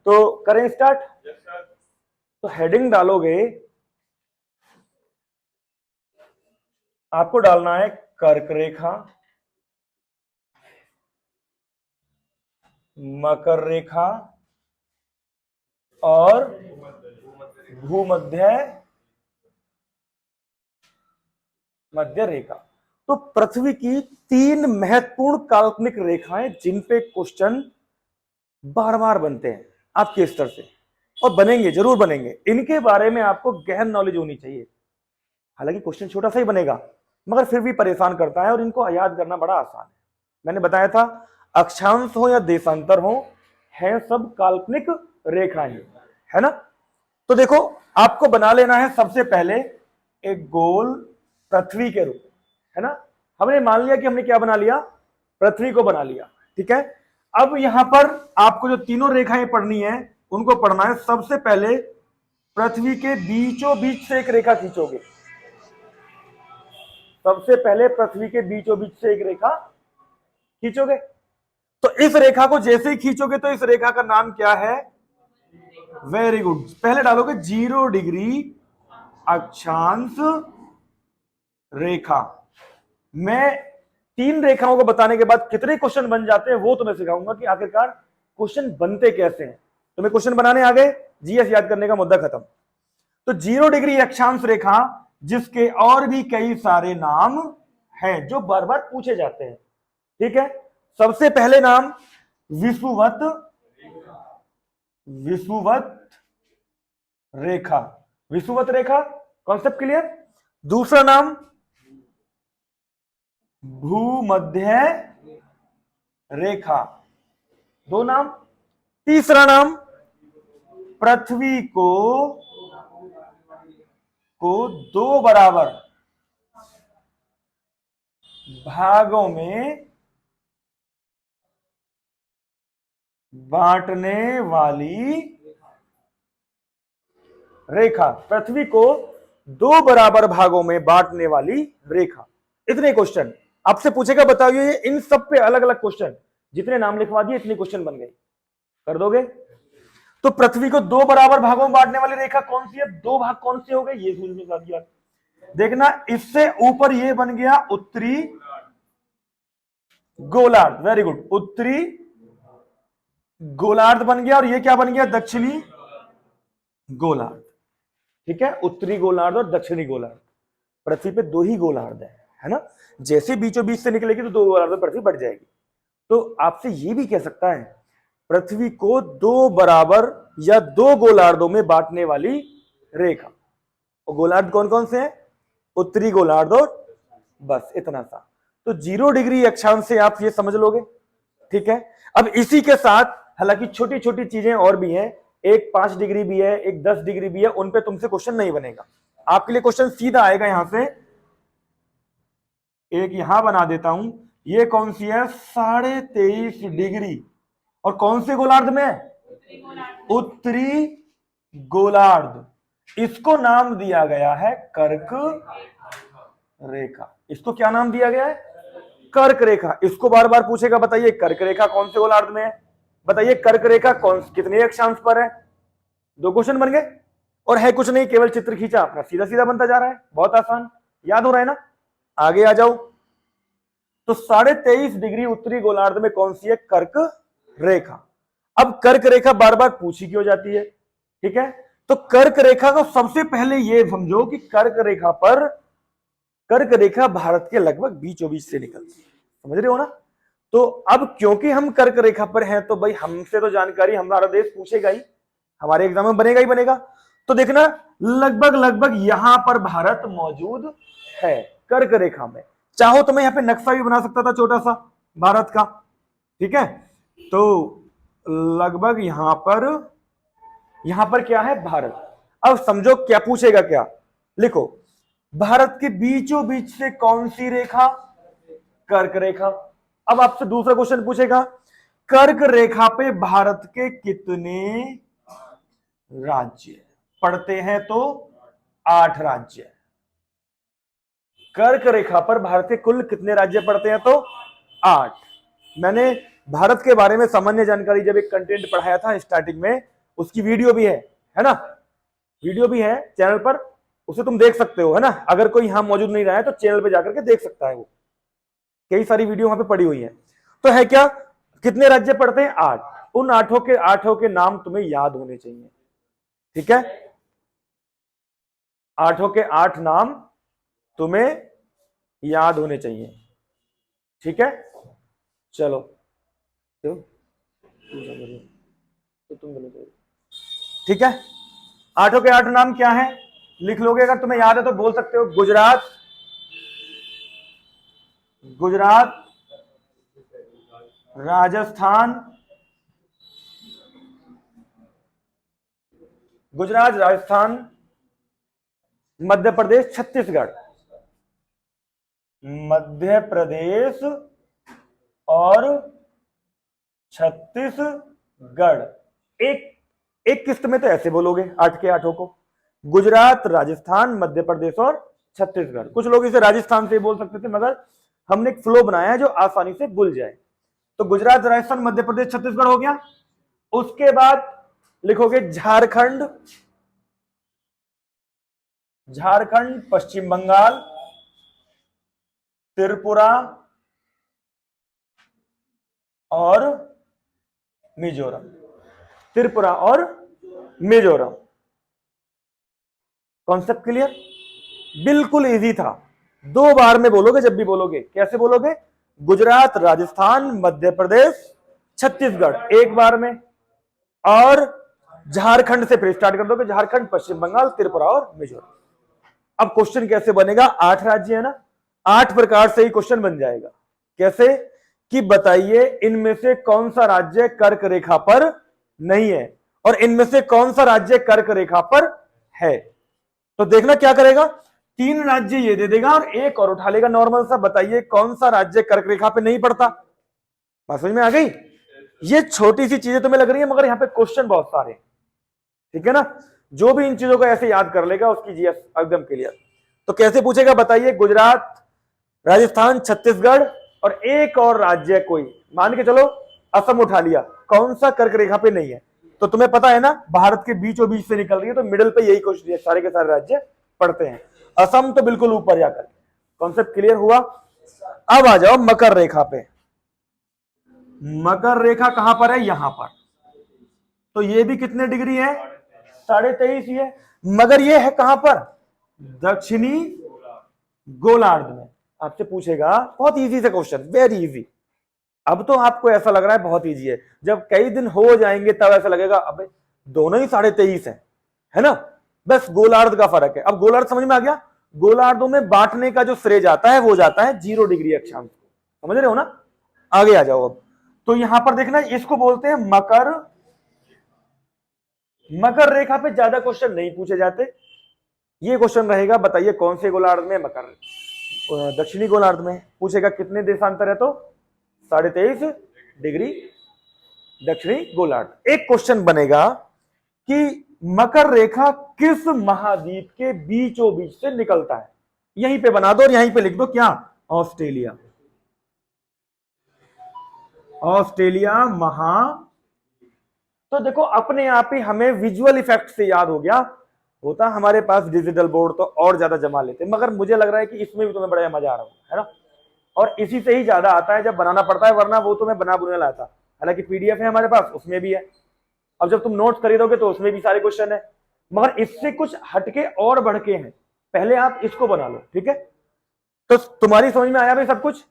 तो करें स्टार्ट। तो हेडिंग डालोगे, आपको डालना है कर्क रेखा, मकर रेखा और भूमध्य मध्य रेखा। तो पृथ्वी की 3 महत्वपूर्ण काल्पनिक रेखाएं जिन पे क्वेश्चन बार बार बनते हैं आपके स्तर से, और बनेंगे, जरूर बनेंगे। इनके बारे में आपको गहन नॉलेज होनी चाहिए। हालांकि क्वेश्चन छोटा सा ही बनेगा, मगर फिर भी परेशान करता है और इनको याद करना बड़ा आसान है। मैंने बताया था, अक्षांश हो या देशांतर हो, है सब काल्पनिक रेखाएं, है ना। तो देखो, आपको बना लेना है सबसे पहले एक गोल पृथ्वी के रूप, है ना। हमने मान लिया कि हमने क्या बना लिया, पृथ्वी को बना लिया, ठीक है। अब यहां पर आपको जो तीनों रेखाएं पढ़नी है, उनको पढ़ना है। सबसे पहले पृथ्वी के बीचों बीच से एक रेखा खींचोगे। सबसे पहले पृथ्वी के बीचों बीच से एक रेखा खींचोगे। तो इस रेखा को जैसे ही खींचोगे तो इस रेखा का नाम क्या है, वेरी गुड, पहले डालोगे 0 डिग्री अक्षांश रेखा। मैं 3 रेखाओं को बताने के बाद कितने क्वेश्चन बन जाते हैं वो तुम्हें सिखाऊंगा कि आखिरकार क्वेश्चन बनते कैसे हैं। तुम्हें क्वेश्चन बनाने आ गए, जीएस याद करने का मुद्दा खत्म। तो 0 डिग्री अक्षांश रेखा, जिसके और भी कई सारे नाम हैं जो बार बार पूछे जाते हैं, ठीक है। सबसे पहले नाम विषुवत रेखा, विषुवत रेखा, कॉन्सेप्ट क्लियर। दूसरा नाम भूमध्य रेखा, 2 नाम। तीसरा नाम पृथ्वी को 2 बराबर भागों में बांटने वाली रेखा, पृथ्वी को 2 बराबर भागों में बांटने वाली रेखा। इतने क्वेश्चन आपसे पूछेगा, बताइए इन सब पे अलग अलग क्वेश्चन, जितने नाम लिखवा दिए इतने क्वेश्चन बन गए, कर दोगे। तो पृथ्वी को 2 बराबर भागों में बांटने वाली रेखा कौन सी है, 2 भाग कौन से हो गए ये समझ में आ गया। देखना, इससे ऊपर ये बन गया उत्तरी गोलार्ध, वेरी गुड, उत्तरी गोलार्ध बन गया, और ये क्या बन गया, दक्षिणी गोलार्ध, ठीक है। उत्तरी गोलार्ध और दक्षिणी गोलार्ध, पृथ्वी पे 2 ही गोलार्ध है ना। जैसे बीचों बीच से निकलेगी तो 2 गोलार्ध पृथ्वी बढ़ जाएगी। तो आपसे ये भी कह सकता है, पृथ्वी को 2 बराबर या 2 गोलार्धों में बांटने वाली रेखा। और गोलार्ध कौन कौन से हैं, उत्तरी गोलार्ध और, बस इतना सा। तो 0 डिग्री अक्षांश से आप ये समझ लोगे, ठीक है। अब इसी के साथ हालांकि छोटी छोटी चीजें और भी हैं, एक 5 डिग्री भी है, एक 10 डिग्री भी है, उन पे तुमसे क्वेश्चन नहीं बनेगा। आपके लिए क्वेश्चन सीधा आएगा यहां से। एक यहां बना देता हूं, ये कौन सी है, 23.5 डिग्री, और कौन से गोलार्ध में, उत्तरी गोलार्ध। इसको नाम दिया गया है कर्क रेखा। इसको क्या नाम दिया गया है, कर्क रेखा। इसको बार बार पूछेगा, बताइए कर्क रेखा कौन से गोलार्ध में है, बताइए कर्क रेखा कौन कितने अक्षांश पर है। 2 क्वेश्चन बन गए, और है कुछ नहीं, केवल चित्र खींचा, अपना सीधा सीधा बनता जा रहा है, बहुत आसान, याद हो रहा है ना। आगे आ जाओ। तो 23.5 डिग्री उत्तरी गोलार्ध में कौन सी है, कर्क रेखा। अब कर्क रेखा बार बार पूछी क्यों जाती है, ठीक है। तो कर्क रेखा को सबसे पहले यह समझो कि कर्क रेखा भारत के लगभग बीचों बीच से निकलती है, समझ रहे हो ना। तो अब क्योंकि हम कर्क रेखा पर हैं, तो भाई हमसे तो जानकारी हमारा देश पूछेगा ही, हमारे एग्जाम में बनेगा ही बनेगा। तो देखना, लगभग यहां पर भारत मौजूद है कर्क रेखा में। चाहो तो मैं यहां पे नक्शा भी बना सकता था छोटा सा भारत का, ठीक है। तो लगभग यहां पर क्या है, भारत। अब समझो क्या पूछेगा, क्या लिखो, भारत के बीचों बीच से कौन सी रेखा, कर्क रेखा। अब आपसे दूसरा क्वेश्चन पूछेगा, कर्क रेखा पे भारत के कितने राज्य पड़ते हैं, तो 8 राज्य। कर्क रेखा पर भारत के कुल कितने राज्य पड़ते हैं, तो 8। मैंने भारत के बारे में सामान्य जानकारी जब एक कंटेंट पढ़ाया था स्टार्टिंग में, उसकी वीडियो भी है ना, वीडियो भी है चैनल पर, उसे तुम देख सकते हो, है ना। अगर कोई यहां मौजूद नहीं रहा है तो चैनल पे जाकर के देख सकता है, वो कई सारी वीडियो वहां पे पड़ी हुई है। तो है क्या, कितने राज्य पड़ते हैं? 8। उन आठों के नाम तुम्हें याद होने चाहिए, ठीक है। 8 के 8 नाम तुम्हें याद होने चाहिए, ठीक है। चलो तो तुम बोलो, ठीक है। 8 के 8 नाम क्या है, लिख लोगे, अगर तुम्हें याद है तो बोल सकते हो। गुजरात, गुजरात, राजस्थान, गुजरात, राजस्थान, मध्य प्रदेश, छत्तीसगढ़, मध्य प्रदेश और छत्तीसगढ़। एक एक किस्त में तो ऐसे बोलोगे 8 के 8 को, गुजरात, राजस्थान, मध्य प्रदेश और छत्तीसगढ़। कुछ लोग इसे राजस्थान से बोल सकते थे, मगर हमने एक फ्लो बनाया है जो आसानी से भूल जाए। तो गुजरात, राजस्थान, मध्य प्रदेश, छत्तीसगढ़ हो गया। उसके बाद लिखोगे झारखंड, झारखंड, पश्चिम बंगाल, त्रिपुरा और मिजोरम, त्रिपुरा और मिजोरम। Concept clear? बिल्कुल इजी था। 2 बार में बोलोगे, जब भी बोलोगे। कैसे बोलोगे? गुजरात, राजस्थान, मध्य प्रदेश, छत्तीसगढ़ 1 बार में, और झारखंड से फिर स्टार्ट कर दोगे, झारखंड, पश्चिम बंगाल, त्रिपुरा और मिजोरम। अब क्वेश्चन कैसे बनेगा? 8 राज्य है ना, 8 प्रकार से ही क्वेश्चन बन जाएगा। कैसे कि बताइए इनमें से कौन सा राज्य कर्क रेखा पर नहीं है और इनमें से कौन सा राज्य कर्क रेखा पर है। तो देखना क्या करेगा, 3 राज्य ये दे देगा और एक और उठा लेगा नॉर्मल सा। बताइए कौन सा राज्य कर्क रेखा पे नहीं पड़ता। बात समझ में आ गई? ये छोटी सी चीजें तुम्हें लग रही है, मगर यहां पे क्वेश्चन बहुत सारे, ठीक है ना। जो भी इन चीजों को ऐसे याद कर लेगा उसकी जीएस एकदम क्लियर। तो कैसे पूछेगा? बताइए गुजरात, राजस्थान, छत्तीसगढ़ और एक और राज्य कोई, मान के चलो असम उठा लिया, कौन सा कर्क रेखा पे नहीं है। तो तुम्हें पता है ना, भारत के बीचों बीच से निकल रही है, तो मिडिल पे यही क्वेश्चन सारे के सारे राज्य पड़ते हैं। असम तो बिल्कुल ऊपर जाकर। कॉन्सेप्ट क्लियर हुआ? अब आ जाओ मकर रेखा पे। मकर रेखा कहां पर है? यहां पर। तो ये भी कितने डिग्री है? 23.5 ही है, मगर ये है कहां पर? दक्षिणी गोलार्ध में। आपसे पूछेगा, बहुत इजी से क्वेश्चन, वेरी इजी। अब तो आपको ऐसा लग रहा है बहुत इजी है, जब कई दिन हो जाएंगे तब ऐसा लगेगा अबे दोनों ही 23.5 है ना, बस गोलार्ध का फर्क है। अब गोलार्ध समझ में आ गया? गोलार्धों में बांटने का जो श्रेय जाता है वो जाता है 0 डिग्री अक्षांश को, समझ रहे हो ना। आगे आ जाओ अब। तो यहां पर देखना, इसको बोलते हैं मकर। मकर रेखा पे ज्यादा क्वेश्चन नहीं पूछे जाते। ये क्वेश्चन रहेगा, बताइए कौन से गोलार्ध में? मकर, दक्षिणी गोलार्ध में। पूछेगा कितने देशांतर है, तो 23.5 डिग्री दक्षिणी गोलार्ध। एक क्वेश्चन बनेगा कि मकर रेखा किस महाद्वीप के बीचों बीच से निकलता है। यहीं पे बना दो और यहीं पे लिख दो क्या? ऑस्ट्रेलिया। ऑस्ट्रेलिया महा। तो देखो अपने आप ही हमें विजुअल इफेक्ट से याद हो गया। होता हमारे पास डिजिटल बोर्ड तो और ज्यादा जमा लेते, मगर मुझे लग रहा है कि इसमें भी तुम्हें बड़ा मजा आ रहा है ना, और इसी से ही ज्यादा आता है जब बनाना पड़ता है, वरना वो तुम्हें बना बुने लाता। हालांकि पीडीएफ है हमारे पास, उसमें भी है। अब जब तुम नोट्स खरीदोगे तो उसमें भी सारे क्वेश्चन है, मगर इससे कुछ हटके और बढ़ के हैं। पहले आप इसको बना लो, ठीक है। तो तुम्हारी समझ में आया भाई सब कुछ?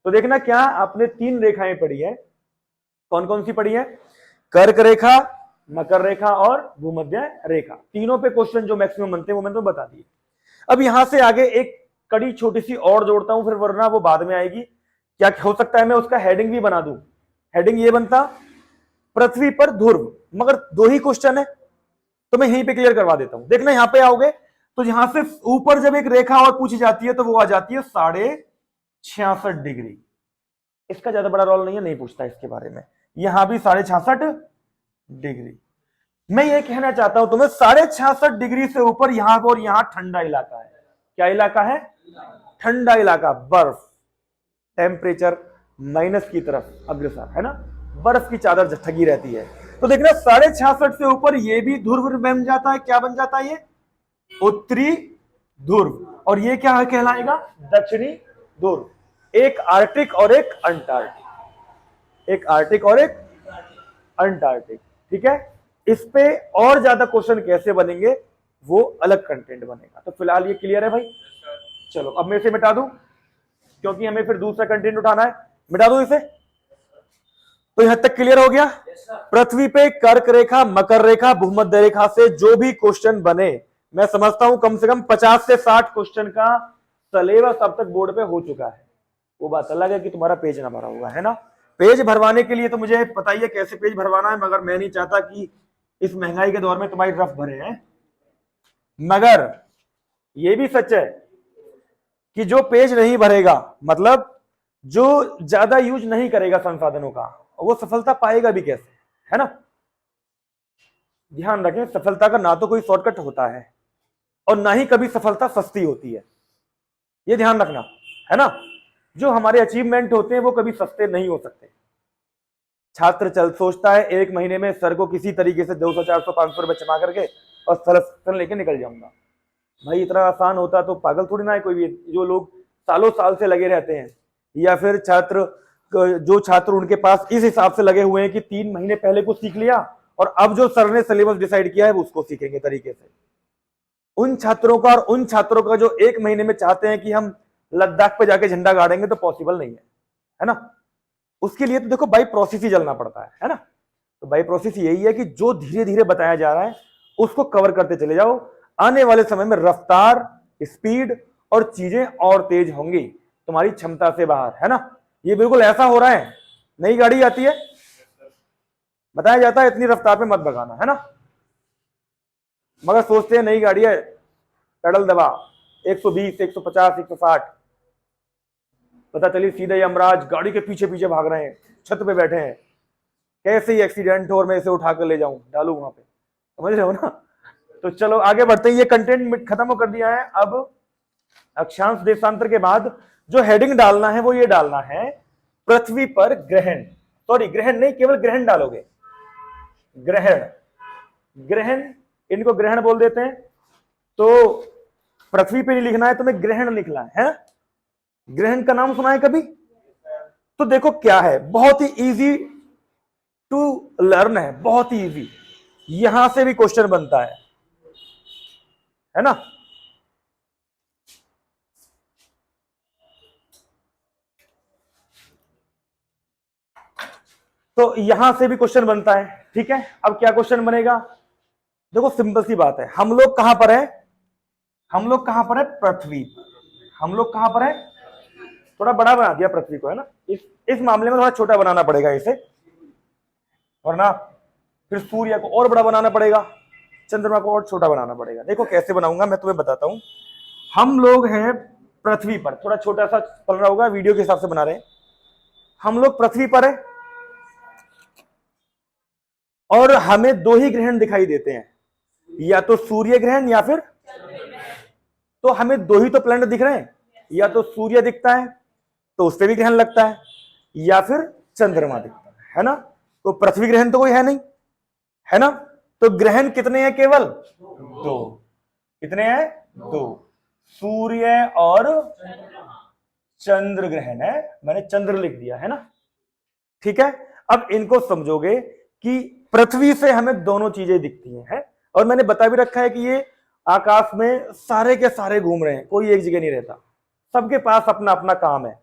तो देखना क्या, आपने 3 रेखाएं पढ़ी है। कौन कौन सी पढ़ी है? कर्क रेखा, मकर रेखा और भूमध्य रेखा। तीनों पे क्वेश्चन जो मैक्सिमम बनते हैं वो मैंने तो बता दिए। अब यहां से आगे एक कड़ी छोटी सी और जोड़ता हूं, फिर वरना वो बाद में आएगी। क्या हो सकता है मैं उसका हेडिंग भी बना दूं। हेडिंग ये बनता, पृथ्वी पर ध्रुव, मगर 2 ही क्वेश्चन है तो मैं यहीं पे क्लियर करवा देता हूं। देखना यहां पे आओगे तो यहां से ऊपर जब एक रेखा और पूछी जाती है तो वो आ जाती है 66.5 डिग्री। इसका ज्यादा बड़ा रोल नहीं है, नहीं पूछता इसके बारे में। यहां भी 66.5 डिग्री। मैं ये कहना चाहता हूं तुम्हें, 66.5 डिग्री से ऊपर यहां और यहां ठंडा इलाका है। क्या इलाका है? ठंडा इलाका, बर्फ, टेम्परेचर माइनस की तरफ अग्रसर है ना, बर्फ की चादर ठगी रहती है। तो देखना 66.5 से ऊपर ये भी ध्रुव बन जाता है। क्या बन जाता है? ये उत्तरी ध्रुव। और ये क्या कहलाएगा? दक्षिणी ध्रुव। एक आर्टिक और एक अंटार्कटिक, एक आर्टिक और एक अंटार्कटिक। ठीक है, इस पे और ज्यादा क्वेश्चन कैसे बनेंगे वो अलग कंटेंट बनेगा। तो फिलहाल ये क्लियर है भाई? चलो अब मैं इसे मिटा दूं क्योंकि हमें फिर दूसरा कंटेंट उठाना है। मिटा दूं इसे? तो यहां तक क्लियर हो गया? पृथ्वी पे कर्क रेखा, मकर रेखा, भूमध्य रेखा से जो भी क्वेश्चन बने, मैं समझता हूं कम से कम 50 से 60 क्वेश्चन का सिलेबस अब तक बोर्ड पे हो चुका है। वो बात अलग है कि तुम्हारा पेज ना भरा हुआ है ना। पेज भरवाने के लिए तो मुझे पता ही है कैसे पेज भरवाना है, मगर मैं नहीं चाहता कि इस महंगाई के दौर में तुम्हारी रफ भरे हैं। मगर यह भी सच है कि जो पेज नहीं भरेगा, मतलब जो ज्यादा यूज नहीं करेगा संसाधनों का, वो सफलता पाएगा भी कैसे, है ना। ध्यान रखें, सफलता का ना तो कोई शॉर्टकट होता है और ना ही कभी सफलता सस्ती होती है। ये ध्यान रखना, है ना। जो हमारे अचीवमेंट होते हैं वो कभी सस्ते नहीं हो सकते। छात्र सोचता है एक महीने में सर को किसी तरीके से 200 400 500 रुपए जमा करके और सर लेके निकल जाऊंगा। भाई इतना आसान होता तो पागल थोड़ी ना है कोई भी। जो लोग सालों साल से लगे रहते हैं, या फिर जो छात्र उनके पास इस हिसाब से लगे हुए हैं कि 3 महीने पहले कुछ सीख लिया और अब जो सर ने सिलेबस डिसाइड किया है वो उसको सीखेंगे तरीके से। उन छात्रों का और उन छात्रों का जो 1 महीने में चाहते हैं कि हम लद्दाख पे जाके झंडा गाड़ेंगे, तो पॉसिबल नहीं है ना। उसके लिए तो देखो बाई प्रोसेस ही चलना पड़ता है ना। तो बाई प्रोसेस यही है कि जो धीरे धीरे बताया जा रहा है उसको कवर करते चले जाओ। आने वाले समय में रफ्तार, स्पीड और चीजें और तेज होंगी तुम्हारी क्षमता से बाहर, है ना। ये बिल्कुल ऐसा हो रहा है, नई गाड़ी आती है, बताया जाता है इतनी रफ्तार पे मत भगाना, है ना। मगर सोचते हैं नई गाड़ी है, पेडल दबा 120 150 160, पता चली सीधे यमराज गाड़ी के पीछे पीछे भाग रहे हैं, छत पे बैठे हैं, कैसे ही एक्सीडेंट हो और मैं इसे उठाकर ले जाऊं, डालू वहां पे, समझ रहे हो ना। तो चलो आगे बढ़ते हैं, ये कंटेंट खत्म कर दिया है। अब अक्षांश देशांतर के बाद जो हेडिंग डालना है वो ये डालना है, पृथ्वी पर ग्रहण, सॉरी ग्रहण नहीं, केवल ग्रहण डालोगे, ग्रहण, ग्रहण, इनको ग्रहण बोल देते हैं। तो पृथ्वी पे नहीं लिखना है तुम्हें, ग्रहण लिखना है। ग्रहण का नाम सुना है कभी? तो देखो क्या है, बहुत ही इजी टू लर्न है, बहुत ही इजी। यहां से भी क्वेश्चन बनता है ना। तो यहां से भी क्वेश्चन बनता है, ठीक है। अब क्या क्वेश्चन बनेगा? देखो सिंपल सी बात है, हम लोग कहां पर है? हम लोग कहां पर है? पृथ्वी पर। हम लोग कहां पर है? थोड़ा बड़ा बना दिया पृथ्वी को, है ना। इस मामले में थोड़ा छोटा बनाना पड़ेगा इसे, वरना फिर सूर्य को और बड़ा बनाना पड़ेगा, चंद्रमा को और छोटा बनाना पड़ेगा। देखो कैसे बनाऊंगा मैं तुम्हें बताता हूं। हम लोग हैं पृथ्वी पर, थोड़ा छोटा सा पल रहा होगा, वीडियो के हिसाब से बना रहे हैं। हम लोग पृथ्वी पर है और हमें 2 ही ग्रहण दिखाई देते हैं, या तो सूर्य ग्रहण या फिर, तो हमें 2 ही तो प्लैनेट दिख रहे हैं, या तो सूर्य दिखता है तो उस पर भी ग्रहण लगता है, या फिर चंद्रमा दिखता है ना। तो पृथ्वी ग्रहण तो कोई है नहीं, है ना। तो ग्रहण कितने हैं? केवल 2। कितने हैं? 2, सूर्य और चंद्र ग्रहण है। मैंने चंद्र लिख दिया, है ना, ठीक है। अब इनको समझोगे कि पृथ्वी से हमें दोनों चीजें दिखती हैं, और मैंने बता भी रखा है कि ये आकाश में सारे के सारे घूम रहे हैं, कोई एक जगह नहीं रहता, सबके पास अपना अपना काम है,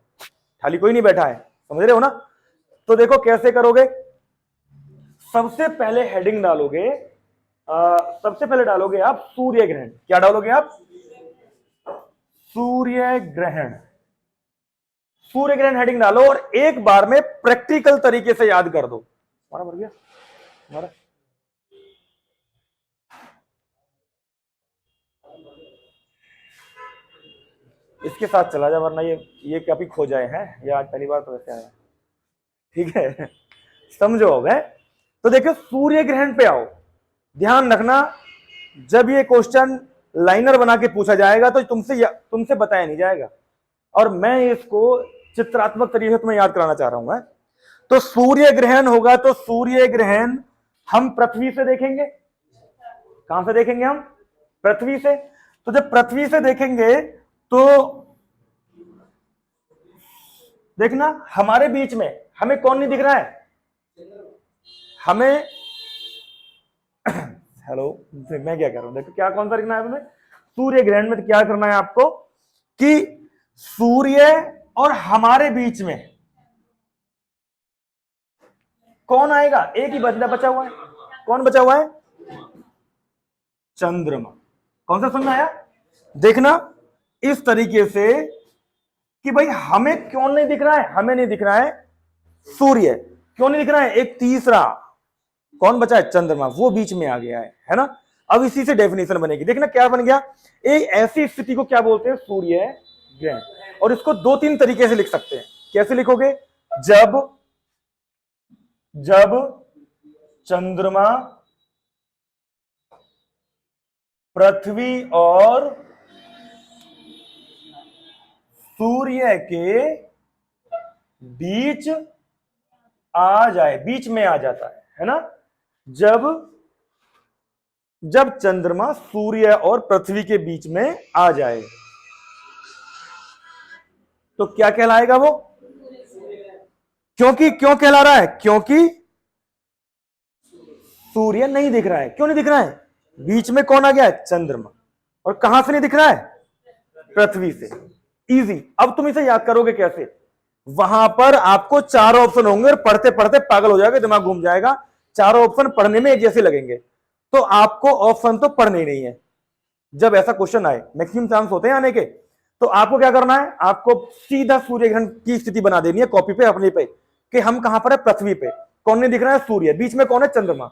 खाली कोई नहीं बैठा है, समझ रहे हो ना। तो देखो कैसे करोगे। सबसे पहले हेडिंग डालोगे, सबसे पहले डालोगे आप सूर्य ग्रहण। क्या डालोगे आप? सूर्य ग्रहण। सूर्य ग्रहण हेडिंग डालो और एक बार में प्रैक्टिकल तरीके से याद कर दो। हमारा भर गया हमारा। इसके साथ चला जा, वरना ये कभी खो जाए हैं, ये आज पहली बार तो वैसे आया, ठीक है। समझो अब है। तो देखो सूर्य ग्रहण पे आओ, ध्यान रखना जब ये क्वेश्चन लाइनर बना के पूछा जाएगा तो तुमसे बताया नहीं जाएगा, और मैं इसको चित्रात्मक तरीके से तुम्हें याद कराना चाह रहा हूं। तो सूर्य ग्रहण होगा तो सूर्य ग्रहण हम पृथ्वी से देखेंगे। कहां से देखेंगे हम? पृथ्वी से। तो जब पृथ्वी से देखेंगे तो देखना हमारे बीच में हमें कौन नहीं दिख रहा है? हमें हेलो, मैं क्या कर रहा हूं? देखो क्या कौन सा लिखना है तुम्हें? सूर्य ग्रहण में क्या करना है आपको कि सूर्य और हमारे बीच में कौन आएगा? एक ही बंदा बचा हुआ है। कौन बचा हुआ है? चंद्रमा। कौन सा समझ आया? देखना इस तरीके से कि भाई हमें क्यों नहीं दिख रहा है? हमें नहीं दिख रहा है सूर्य, क्यों नहीं दिख रहा है? एक तीसरा कौन बचा है? चंद्रमा, वो बीच में आ गया है ना? अब इसी से डेफिनेशन बनेगी। देखना क्या बन गया? एक ऐसी स्थिति को क्या बोलते हैं? सूर्य ग्रहण। और इसको दो तीन तरीके से लिख सकते हैं। कैसे लिखोगे? जब जब चंद्रमा पृथ्वी और सूर्य के बीच आ जाए, बीच में आ जाता है ना? जब जब चंद्रमा सूर्य और पृथ्वी के बीच में आ जाए तो क्या कहलाएगा वो? क्योंकि क्यों कहला रहा है? क्योंकि सूर्य नहीं दिख रहा है। क्यों नहीं दिख रहा है? बीच में कौन आ गया है? चंद्रमा। और कहां से नहीं दिख रहा है? पृथ्वी से। इजी। अब तुम इसे याद करोगे कैसे? वहां पर आपको चार ऑप्शन होंगे और पढ़ते पढ़ते पागल हो जाएगा, दिमाग घूम जाएगा। चारों ऑप्शन पढ़ने में एक जैसे लगेंगे, तो आपको ऑप्शन तो पढ़ने ही नहीं है। जब ऐसा क्वेश्चन आए, मैक्सिमम चांस होते हैं आने के, तो आपको क्या करना है? आपको सीधा सूर्य ग्रहण की स्थिति बना देनी है कॉपी पे, अपने पे, कि हम कहां पर है? पृथ्वी पे। कौन नहीं दिख रहा है? सूर्य। बीच में कौन है? चंद्रमा।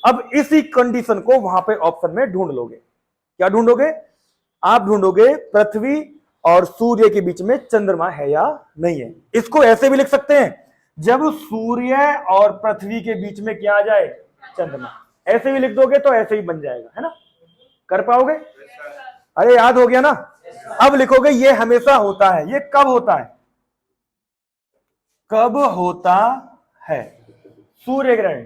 अब इसी कंडीशन को वहां पे ऑप्शन में ढूंढ लोगे। क्या ढूंढोगे? आप ढूंढोगे पृथ्वी और सूर्य के बीच में चंद्रमा है या नहीं है। इसको ऐसे भी लिख सकते हैं, जब सूर्य और पृथ्वी के बीच में क्या आ जाए? चंद्रमा। ऐसे भी लिख दोगे तो ऐसे ही बन जाएगा, है ना? कर पाओगे? अरे याद हो गया ना? अब लिखोगे ये हमेशा होता है। ये कब होता है? कब होता है सूर्य ग्रहण?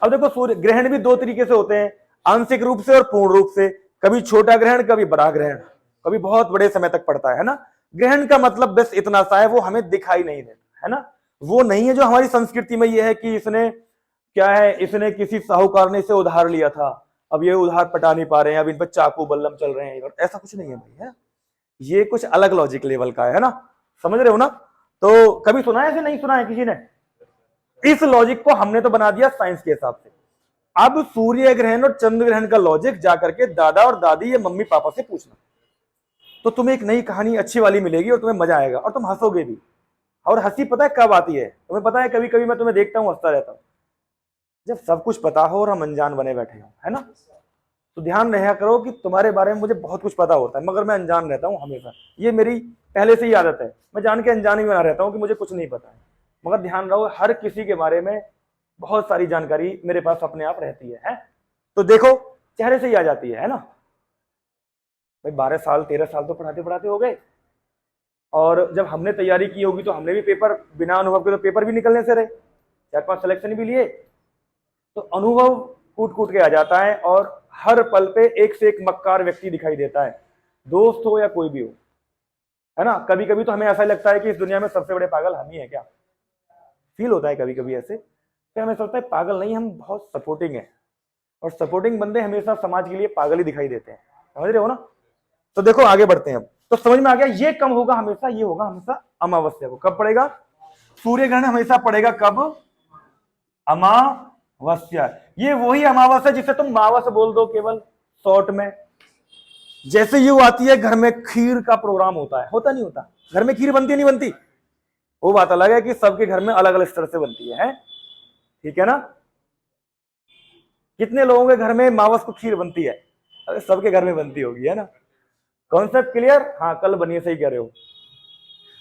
अब देखो सूर्य ग्रहण भी दो तरीके से होते हैं, आंशिक रूप से और पूर्ण रूप से। कभी छोटा ग्रहण, कभी बड़ा ग्रहण, कभी बहुत बड़े समय तक पड़ता है ना? ग्रहण का मतलब बस इतना सा है, वो हमें दिखाई नहीं देता, है ना? वो नहीं है जो हमारी संस्कृति में ये है कि इसने क्या है, इसने किसी साहूकार ने इसे उधार लिया था, अब ये उधार पटा नहीं पा रहे हैं, अब इन पर चाकू बल्लम चल रहे हैं। ऐसा कुछ नहीं है भाई, है? ये कुछ अलग लॉजिक लेवल का है ना? समझ रहे हो ना? तो कभी सुना है ऐसे? नहीं सुना है किसी ने? इस लॉजिक को हमने तो बना दिया साइंस के हिसाब से। अब सूर्य ग्रहण और चंद्र ग्रहण का लॉजिक जाकर के दादा और दादी या मम्मी पापा से पूछना, तो तुम्हें एक नई कहानी अच्छी वाली मिलेगी और तुम्हें मजा आएगा और तुम हंसोगे भी। और हंसी पता है कब आती है? तुम्हें पता है, कभी कभी मैं तुम्हें देखता हूं हंसता रहता हूं, जब सब कुछ पता हो और हम अनजान बने बैठे हो, है ना? तो ध्यान रहा करो कि तुम्हारे बारे में मुझे बहुत कुछ पता होता है, मगर मैं अनजान रहता हूं हमेशा। ये मेरी पहले से ही आदत है, मैं जान के अनजान ही बना रहता हूं कि मुझे कुछ नहीं पता है। मगर ध्यान रहो, हर किसी के बारे में बहुत सारी जानकारी मेरे पास अपने आप रहती है? तो देखो चेहरे से ही आ जाती है ना? भाई 12 साल 13 साल तो पढ़ाते पढ़ाते हो गए, और जब हमने तैयारी की होगी तो हमने भी पेपर बिना अनुभव के तो पेपर भी निकलने से रहे, 4-5 सिलेक्शन भी लिए। तो अनुभव कूट कूट के आ जाता है, और हर पल पे एक से एक मक्कार व्यक्ति दिखाई देता है, दोस्त हो या कोई भी हो, है ना? कभी कभी तो हमें ऐसा लगता है कि इस दुनिया में सबसे बड़े पागल हम ही है क्या? फील होता है कभी कभी ऐसे। फिर हमें सोचता है पागल नहीं, हम बहुत सपोर्टिंग है, और सपोर्टिंग बंदे हमेशा समाज के लिए पागल ही दिखाई देते हैं। समझ रहे हो ना? तो देखो आगे बढ़ते हैं। अब तो समझ में आ गया, ये कम होगा हमेशा, ये होगा हमेशा अमावस्या को। कब पड़ेगा? सूर्य ग्रहण हमेशा पड़ेगा कब? अमावस्या। ये वही अमावस्या जिसे तुम मावस बोल दो केवल शॉर्ट में। जैसे ये आती है, घर में खीर का प्रोग्राम होता है, होता नहीं होता? घर में खीर बनती नहीं बनती? वो बात अलग है कि सबके घर में अलग अलग तरह से बनती है? ठीक है ना? कितने लोगों के घर में मावस को खीर बनती है? अरे सबके घर में बनती होगी, है ना? Concept clear? हाँ, कल बनिए, सही कह रहे हो।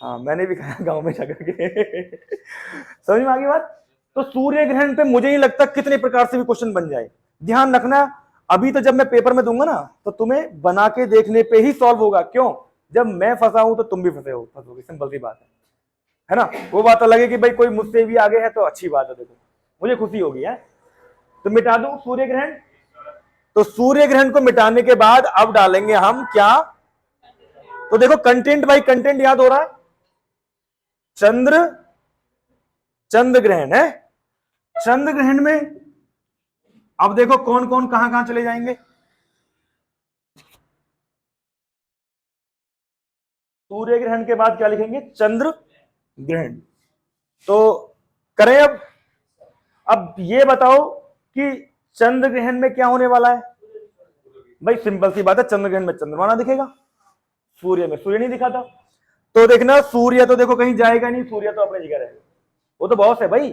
हाँ, मैंने भी खाया गांव में जाकर के। समझ में आ गई बात? तो सूर्य ग्रहण पे मुझे नहीं लगता कितने प्रकार से भी क्वेश्चन बन जाए। ध्यान रखना, अभी तो जब मैं पेपर में दूंगा ना, तो तुम्हें बना के देखने पे ही सॉल्व होगा। क्यों? जब मैं फंसा हूं तो तुम भी फंसोगे, सिंपल सी बात है ना? वो बात अलग है कि भाई कोई मुझसे भी आगे है तो अच्छी बात है, देखो मुझे खुशी होगी, है? तो मिटा दूं सूर्य ग्रहण। तो सूर्य ग्रहण को मिटाने के बाद अब डालेंगे हम क्या, तो देखो कंटेंट बाई कंटेंट याद हो रहा है, चंद्र ग्रहण है। चंद्र ग्रहण में अब देखो कौन कौन कहां कहां चले जाएंगे। सूर्य ग्रहण के बाद क्या लिखेंगे, चंद्र ग्रहण। तो करें अब ये बताओ कि चंद्र ग्रहण में क्या होने वाला है। भाई सिंपल सी बात है, चंद्र ग्रहण में चंद्रमा ना दिखेगा, सूर्य में सूर्य नहीं दिखा था। तो देखना सूर्य तो देखो कहीं जाएगा नहीं, सूर्य तो अपने जगह रहेगा। वो तो बॉस है भाई।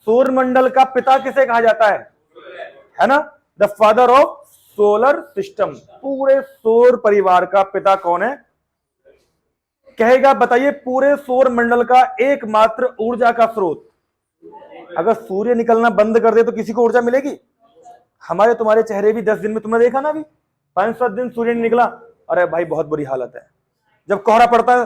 सूर्य मंडल का पिता किसे कहा जाता है ना, the father of solar system. पूरे सौर परिवार का पिता कौन है कहेगा, बताइए पूरे सौर मंडल का एकमात्र ऊर्जा का स्रोत। अगर सूर्य निकलना बंद कर दे तो किसी को ऊर्जा मिलेगी। हमारे तुम्हारे चेहरे भी 10 दिन में तुमने देखा ना, अभी 5-7 दिन सूर्य नहीं निकला, अरे भाई बहुत बुरी हालत है। जब कोहरा पड़ता है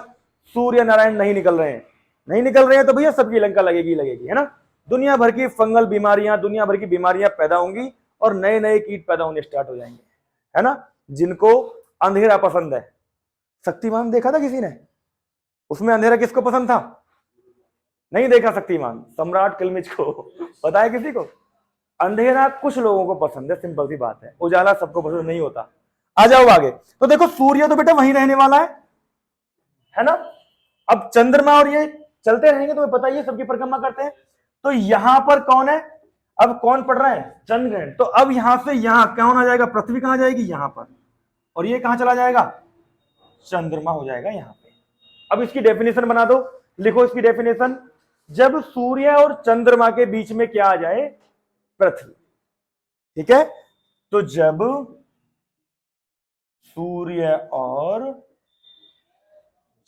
सूर्य नारायण नहीं निकल रहे हैं तो भैया सबकी लंका लगेगी है ना। दुनिया भर की फंगल बीमारियां, दुनिया भर की बीमारियां पैदा होंगी और नए नए कीट पैदा होने स्टार्ट हो जाएंगे, है ना। जिनको अंधेरा पसंद है, शक्तिमान देखा था किसी ने, उसमें अंधेरा किसको पसंद था, नहीं देखा शक्तिमान, सम्राट किलमिच को पता है किसी को। अंधेरा कुछ लोगों को पसंद है, सिंपल सी बात है, उजाला सबको पसंद नहीं होता। आ जाओ आगे। तो देखो सूर्य तो बेटा वहीं रहने वाला है ना। अब चंद्रमा और ये चलते रहेंगे, तुम्हें पता ही है, सबकी परिक्रमा करते हैं। तो यहां पर कौन है, अब कौन पड़ रहा है, चंद्र ग्रहण। तो अब यहां से यहां कौन आ जाएगा, पृथ्वी कहां जाएगी, यहां पर, और ये कहां चला जाएगा, चंद्रमा हो जाएगा यहां पे। अब इसकी डेफिनेशन बना दो, लिखो इसकी डेफिनेशन। जब सूर्य और चंद्रमा के बीच में क्या आ जाए, पृथ्वी, ठीक है। तो जब सूर्य और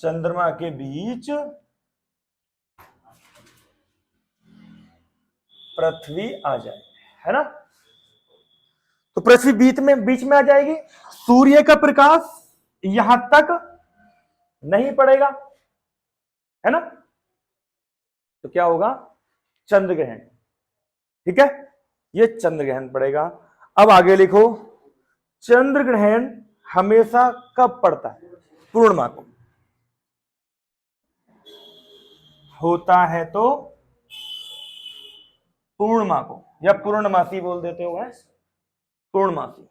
चंद्रमा के बीच पृथ्वी आ जाए, है ना, तो पृथ्वी बीच में आ जाएगी। सूर्य का प्रकाश यहां तक नहीं पड़ेगा, है ना, तो क्या होगा, चंद्र ग्रहण, ठीक है, ये चंद्र ग्रहण पड़ेगा। अब आगे लिखो, चंद्र ग्रहण हमेशा कब पड़ता है, पूर्णिमा को होता है, तो पूर्णिमा को, या पूर्णमासी बोल देते हो, पूर्णमासी,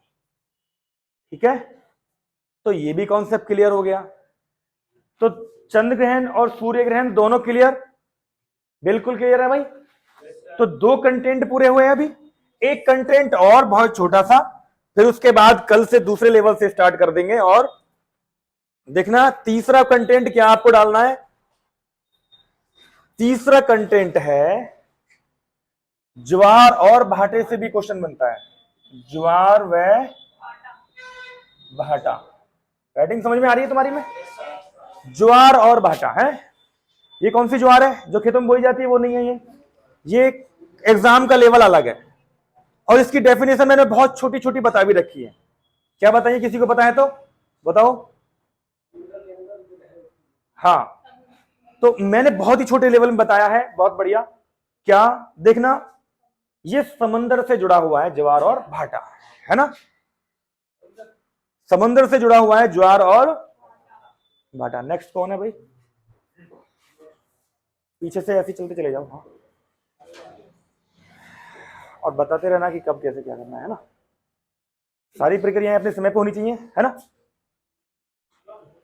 ठीक है। तो ये भी कॉन्सेप्ट क्लियर हो गया। तो चंद्र ग्रहण और सूर्य ग्रहण दोनों क्लियर, बिल्कुल क्लियर है भाई। तो 2 कंटेंट पूरे हुए हैं अभी, एक कंटेंट और बहुत छोटा सा, फिर उसके बाद कल से दूसरे लेवल से स्टार्ट कर देंगे। और देखना तीसरा कंटेंट क्या आपको डालना है, तीसरा कंटेंट है ज्वार और भाटे से भी क्वेश्चन बनता है, ज्वार व भाटा। राइटिंग समझ में आ रही है तुम्हारी में, ज्वार और भाटा है। ये कौन सी ज्वार है जो खेतों में बोई जाती है, वो नहीं है ये एग्जाम का लेवल अलग है। और इसकी डेफिनेशन मैंने बहुत छोटी छोटी बता भी रखी है। क्या बताइए, किसी को पता है तो बताओ। हाँ, तो मैंने बहुत ही छोटे लेवल में बताया है, बहुत बढ़िया। क्या देखना, ये समंदर से जुड़ा हुआ है ज्वार और भाटा, है ना, समंदर से जुड़ा हुआ है ज्वार और भाटा। नेक्स्ट कौन है भाई, पीछे से ऐसे चलते चले जाओ। हाँ, और बताते रहना कि कब कैसे क्या करना है ना। सारी प्रक्रियाएं अपने समय पे होनी चाहिए, है ना।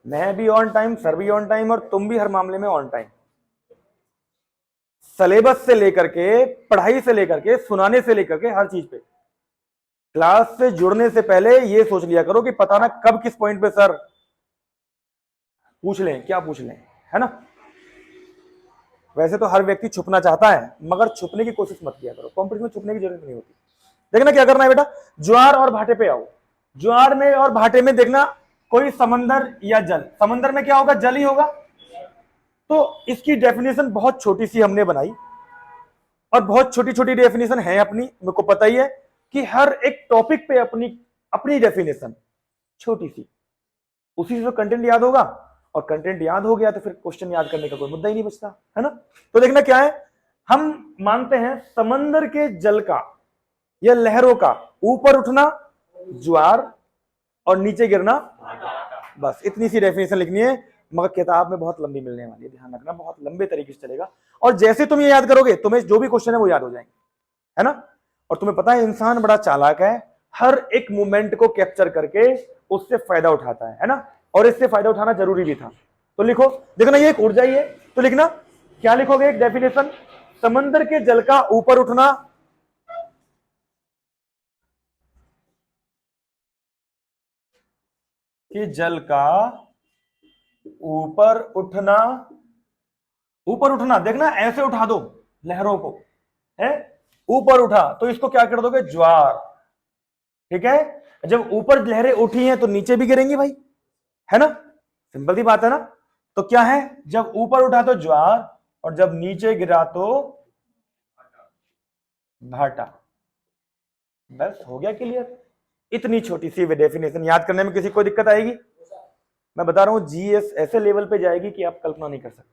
मैं भी ऑन टाइम, सर भी ऑन टाइम, और तुम भी हर मामले में ऑन टाइम। सिलेबस से लेकर के, पढ़ाई से लेकर के, सुनाने से लेकर के, हर चीज पे। क्लास से जुड़ने से पहले ये सोच लिया करो कि पता ना कब किस पॉइंट पे सर पूछ लें, क्या पूछ लें, है ना। वैसे तो हर व्यक्ति छुपना चाहता है, मगर छुपने की कोशिश मत किया करो, कॉम्पिटिशन में छुपने की जरूरत नहीं होती। देखना क्या करना है बेटा, ज्वार और भाटे पे आओ। ज्वार में और भाटे में देखना कोई समंदर या जल, समंदर में क्या होगा, जल ही होगा। तो इसकी डेफिनेशन बहुत छोटी सी हमने बनाई, और बहुत छोटी छोटी डेफिनेशन है अपनी, मेरे को पता ही है कि हर एक टॉपिक पे अपनी अपनी डेफिनेशन छोटी सी, उसी से तो कंटेंट याद होगा। और कंटेंट याद हो गया तो फिर क्वेश्चन याद करने का कोई मुद्दा ही नहीं बचता, है ना। तो देखना क्या है, हम मानते हैं समंदर के जल का या लहरों का ऊपर उठना ज्वार और नीचे गिरना बस इतनी सी डेफिनेशन लिखनी है, मगर किताब में बहुत लंबी मिलने वाली है, ध्यान रखना, बहुत लंबे तरीके से चलेगा। और जैसे तुम ये याद करोगे तुम्हें जो भी क्वेश्चन है वो याद हो जाएंगे, है ना। और तुम्हें पता है इंसान बड़ा चालाक है, हर एक मूवमेंट को कैप्चर करके उससे फायदा उठाता है ना, और इससे फायदा उठाना जरूरी भी था। तो लिखो, देखना ये एक ऊर्जा ही है, तो लिखना क्या लिखोगे, एक डेफिनेशन, समंदर के जल का ऊपर उठना कि जल का ऊपर उठना, ऊपर उठना देखना ऐसे उठा दो लहरों को, है ऊपर उठा तो इसको क्या कर दोगे, ज्वार, ठीक है। जब ऊपर लहरें उठी हैं तो नीचे भी गिरेंगी भाई, है ना, सिंपल सी बात है ना। तो क्या है, जब ऊपर उठा तो ज्वार और जब नीचे गिरा तो भाटा, बस हो गया क्लियर। इतनी छोटी सी डेफिनेशन याद करने में किसी को दिक्कत आएगी? मैं बता रहा हूं जीएस ऐसे लेवल पे जाएगी कि आप कल्पना नहीं कर सकते।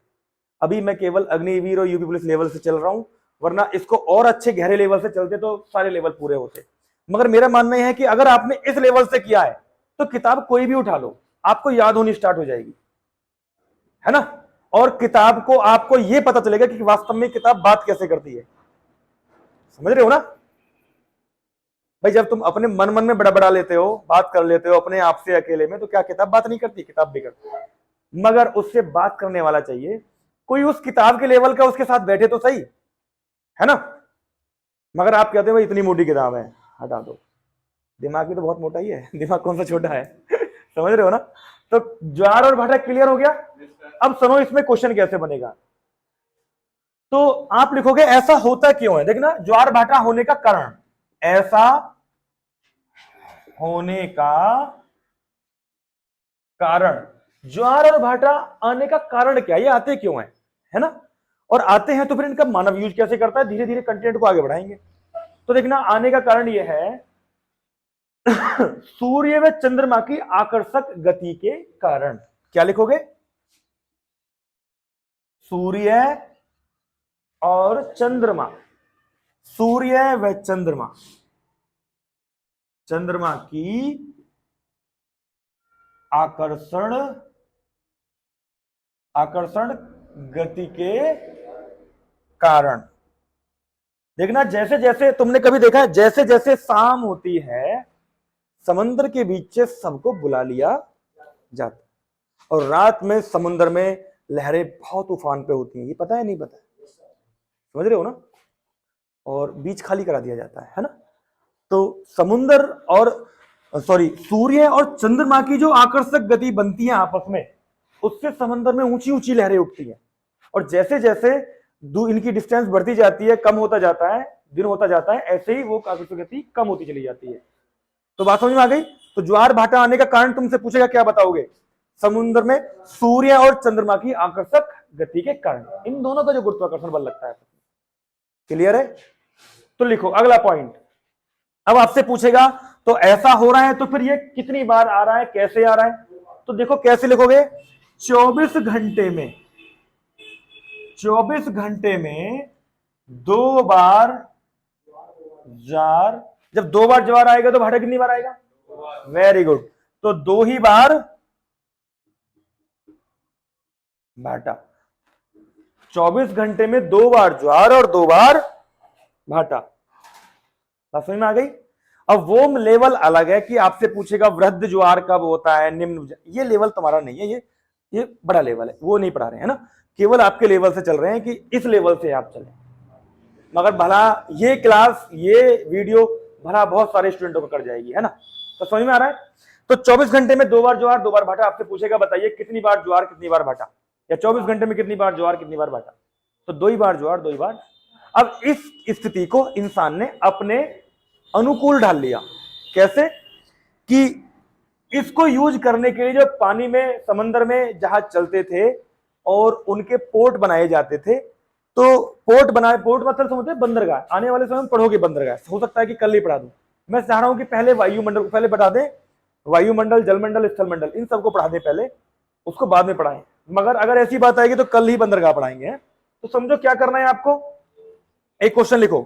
अभी मैं केवल अग्निवीर और यूपी पुलिस लेवल से चल रहा हूं, वरना इसको और अच्छे गहरे लेवल से चलते तो सारे लेवल पूरे होते। मगर मेरा मानना यह है कि अगर आपने इस लेवल से किया है तो किताब कोई भी उठा लो आपको याद होनी स्टार्ट हो जाएगी, है ना। और किताब को आपको यह पता चलेगा कि वास्तव में किताब बात कैसे करती है, समझ रहे हो ना भाई। जब तुम अपने मन मन में बड़ा लेते हो, बात कर लेते हो अपने आप से अकेले में, तो क्या किताब बात नहीं करती? किताब भी करती, मगर उससे बात करने वाला चाहिए कोई उस किताब के लेवल का, उसके साथ बैठे तो सही, है ना। मगर आप कहते हो भाई इतनी मोटी किताब है, हटा दो, दिमाग भी तो बहुत मोटा ही है, दिमाग कौन सा छोटा है समझ रहे हो ना। तो ज्वार और भाटा क्लियर हो गया। अब सुनो इसमें क्वेश्चन कैसे बनेगा, तो आप लिखोगे ऐसा होता क्यों है, देखना ज्वार भाटा होने का कारण, ऐसा होने का कारण, ज्वार और भाटा आने का कारण क्या, ये आते क्यों है ना। और आते हैं तो फिर इनका मानव यूज कैसे करता है, धीरे धीरे कंटेंट को आगे बढ़ाएंगे। तो देखना आने का कारण यह है सूर्य व चंद्रमा की आकर्षक गति के कारण। क्या लिखोगे, सूर्य और चंद्रमा, सूर्य व चंद्रमा, चंद्रमा की आकर्षण गति के कारण। देखना जैसे जैसे तुमने कभी देखा है, जैसे जैसे शाम होती है समुद्र के बीच से सबको बुला लिया जाता, और रात में समुद्र में लहरें बहुत उफान पे होती हैं, ये पता है नहीं पता है, समझ रहे हो ना। और बीच खाली करा दिया जाता है ना। तो समुद्र और सूर्य और चंद्रमा की जो आकर्षक गति बनती है आपस में, उससे समंदर में ऊंची ऊंची लहरें उठती हैं। और जैसे जैसे इनकी डिस्टेंस बढ़ती जाती है, कम होता जाता है, दिन होता जाता है, ऐसे ही वो आकर्षक गति कम होती चली जाती है। तो बात समझ में आ गई। तो ज्वार भाटा आने का कारण तुमसे पूछेगा, क्या बताओगे, समुद्र में सूर्य और चंद्रमा की आकर्षक गति के कारण, इन दोनों का जो गुरुत्वाकर्षण बल लगता है। क्लियर है। तो लिखो अगला पॉइंट। अब आपसे पूछेगा तो ऐसा हो रहा है तो फिर ये कितनी बार आ रहा है, कैसे आ रहा है, तो देखो कैसे लिखोगे, 24 घंटे में 2 बार ज्वार, जब 2 बार ज्वार आएगा तो भाटा कितनी बार आएगा, वेरी गुड, तो 2 ही बार भाटा। 24 घंटे में 2 बार ज्वार और 2 बार भाटा, बात समझ में आ गई। अब वो लेवल अलग है कि आपसे पूछेगा वृद्ध ज्वार कब होता है, निम्न, ये लेवल तुम्हारा नहीं है, ये बड़ा लेवल है, वो नहीं पढ़ा रहे हैं ना, केवल आपके लेवल से चल रहे हैं कि इस लेवल से आप चलें। मगर भला ये क्लास, ये वीडियो भला बहुत सारे स्टूडेंटों को कर जाएगी, है ना। तो समझ में आ रहा है। तो 24 घंटे में 2 बार ज्वार 2 बार भाटा, आपसे पूछेगा बताइए कितनी बार ज्वार कितनी बार भाटा, या 24 घंटे में कितनी बार ज्वार कितनी बार भाटा, तो 2 ही बार ज्वार 2 ही बार। अब इस स्थिति को इंसान ने अपने अनुकूल ढाल लिया, कैसे कि इसको यूज करने के लिए जो पानी में समंदर में जहाज चलते थे और उनके पोर्ट बनाए जाते थे, तो पोर्ट मतलब समझते बंदरगाह, आने वाले समय में पढ़ोगे बंदरगाह, हो सकता है कि कल ही पढ़ा दूं। मैं चाह रहा हूं कि पहले वायुमंडल को पहले बता दें, वायुमंडल, जलमंडल, स्थलमंडल, इन सबको पढ़ा दें पहले, उसको बाद में पढ़ाएं। मगर अगर ऐसी बात आएगी तो कल ही बंदरगाह पढ़ाएंगे। तो समझो क्या करना है आपको, एक क्वेश्चन लिखो,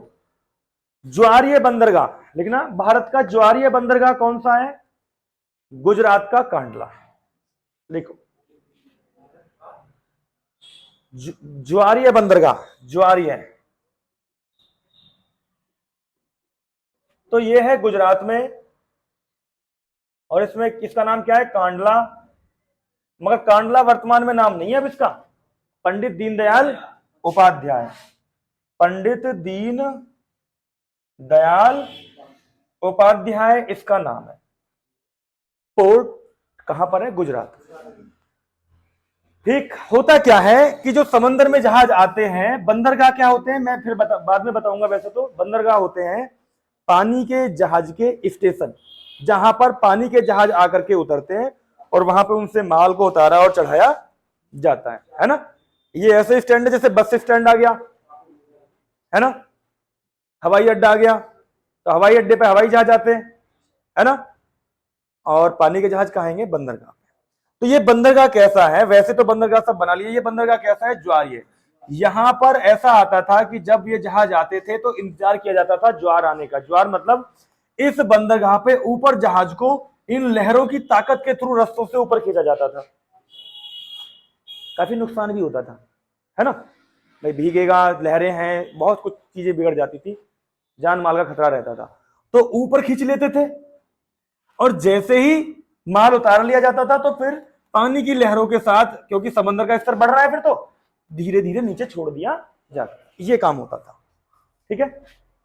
ज्वारीय बंदरगाह लिखना, भारत का ज्वारीय बंदरगाह कौन सा है? गुजरात का कांडला। लिखो ज्वारीय बंदरगाह, ज्वारीय, तो ये है गुजरात में, और इसमें किसका नाम क्या है? कांडला। मगर कांडला वर्तमान में नाम नहीं है अब इसका, पंडित दीनदयाल उपाध्याय, पंडित दीन दयाल उपाध्याय इसका नाम है। पोर्ट कहां पर है? गुजरात। ठीक, होता क्या है कि जो समंदर में जहाज आते हैं, बंदरगाह क्या होते हैं मैं फिर बाद में बताऊंगा। वैसे तो बंदरगाह होते हैं पानी के जहाज के स्टेशन, जहां पर पानी के जहाज आकर के उतरते हैं और वहां पे उनसे माल को उतारा और चढ़ाया जाता है ना। ये ऐसे स्टैंड है जैसे बस स्टैंड आ गया, है ना, हवाई अड्डा आ गया, तो हवाई अड्डे पे हवाई जहाज आते हैं, है ना, और पानी के जहाज कहाँ आएंगे? बंदरगाह। तो ये बंदरगाह कैसा है? वैसे तो बंदरगाह सब बना लिए, ये बंदरगाह कैसा है? ज्वारीय। यहां पर ऐसा आता था कि जब ये जहाज आते थे तो इंतजार किया जाता था ज्वार आने का। ज्वार मतलब इस बंदरगाह पे ऊपर जहाज को इन लहरों की ताकत के थ्रू रस्तों से ऊपर खींचा जाता था। काफी नुकसान भी होता था, है ना, भाई भीगेगा, लहरें हैं, बहुत कुछ चीजें बिगड़ जाती थी, जान माल का खतरा रहता था। तो ऊपर खींच लेते थे और जैसे ही माल उतार लिया जाता था तो फिर पानी की लहरों के साथ, क्योंकि समंदर का स्तर बढ़ रहा है, फिर तो धीरे धीरे नीचे छोड़ दिया जाता, ये काम होता था। ठीक है,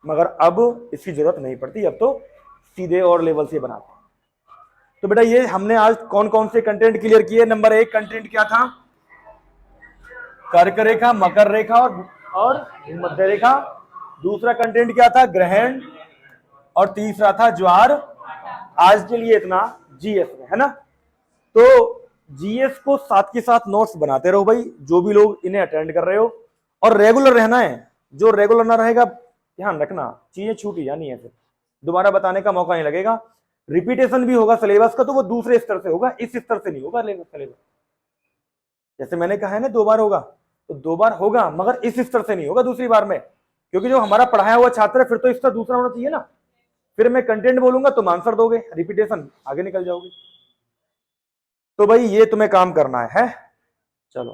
मगर अब इसकी जरूरत नहीं पड़ती, अब तो सीधे और लेवल से बनाते हैं। तो बेटा ये हमने आज कौन कौन से कंटेंट क्लियर किए? नंबर 1 कंटेंट क्या था? कर्क रेखा, मकर रेखा और मध्य रेखा। दूसरा कंटेंट क्या था? ग्रहण। और तीसरा था ज्वार। आज के लिए इतना जीएस में, है ना। तो जीएस को साथ के साथ नोट्स बनाते रहो भाई, जो भी लोग इन्हें अटेंड कर रहे हो, और रेगुलर रहना है। जो रेगुलर ना रहेगा ध्यान रखना, चीजें छूटी जानी है, फिर दोबारा बताने का मौका नहीं लगेगा। रिपीटेशन भी होगा सिलेबस का, तो वो दूसरे स्तर से होगा, इस स्तर से नहीं होगा सिलेबस। जैसे मैंने कहा है ना 2 बार होगा, तो 2 बार होगा, मगर इस स्तर से नहीं होगा दूसरी बार में, क्योंकि जो हमारा पढ़ाया हुआ छात्र है फिर तो स्तर दूसरा होना चाहिए ना। फिर मैं कंटेंट बोलूंगा तुम आंसर दोगे, रिपीटेशन आगे निकल जाओगे। तो भाई ये तुम्हें काम करना है? चलो।